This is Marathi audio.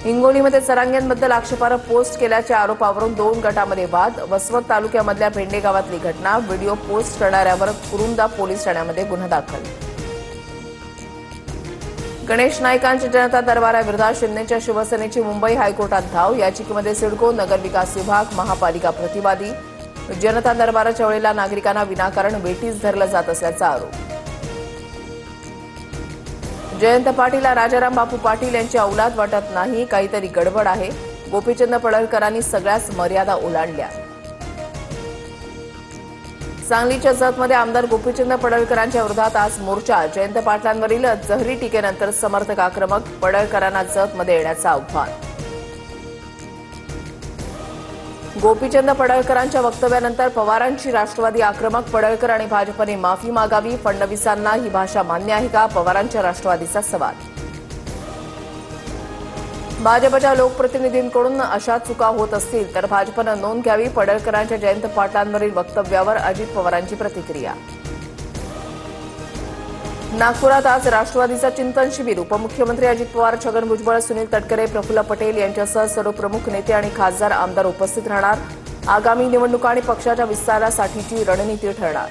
हिंगोलीमध्ये सरांग्यांबद्दल आक्षेपार्ह पोस्ट केल्याच्या आरोपावरून 2 गटांमध्ये वाद। वसमत तालुक्यामधल्या भेंडे गावातली घटना। व्हिडिओ पोस्ट करणाऱ्यावर कुरुंदा पोलीस ठाण्यामध्ये गुन्हा दाखल। गणेश नाईकांच्या जनता दरबाराविरोधात शिंदेच्या शिवसेनेची मुंबई हायकोर्टात धाव। याचिकेमध्ये सिडको, नगरविकास विभाग, महापालिका प्रतिवादी। जनता दरबाराच्या वेळेला नागरिकांना विनाकारण वेठीस धरलं जात असल्याचा आरोप। जयंत पाटील राजाराम बापू पाटील यांची औलाद वाटत नाही, काहीतरी गडबड आहे। गोपीचंद पडळकरांनी सगळ्याच मर्यादा ओलांडल्या। सांगलीच्या जतमध्ये आमदार गोपीचंद पडळकरांच्या विरोधात आज मोर्चा। जयंत पाटलांवरील जहरी टीकेनंतर समर्थक आक्रमक। पडळकरांना जतमध्ये येण्याचं आव्हान। गोपीचंद पडळकरांच्या वक्तव्यानंतर पवारांची राष्ट्रवादी आक्रमक। पडळकर आणि भाजपने माफी मागावी। फडणवीसांना ही भाषा मान्य आहे का? पवारांच्या राष्ट्रवादीचा सवाल। भाजपच्या लोकप्रतिनिधींकडून अशा चुका होत असतील तर भाजपनं नोंद घ्यावी। पडळकरांच्या जयंत पाटलांवरील वक्तव्यावर अजित पवारांची प्रतिक्रिया। नागपुरात आज राष्ट्रवादीचा चिंतन शिबिर। उपमुख्यमंत्री अजित पवार, छगन भुजबळ, सुनील तटकरे, प्रफुल्ल पटेल यांच्यासह सर्व प्रमुख नेते आणि खासदार आमदार उपस्थित राहणार। आगामी निवडणुका आणि पक्षाच्या विस्तारासाठीची रणनीती ठरणार।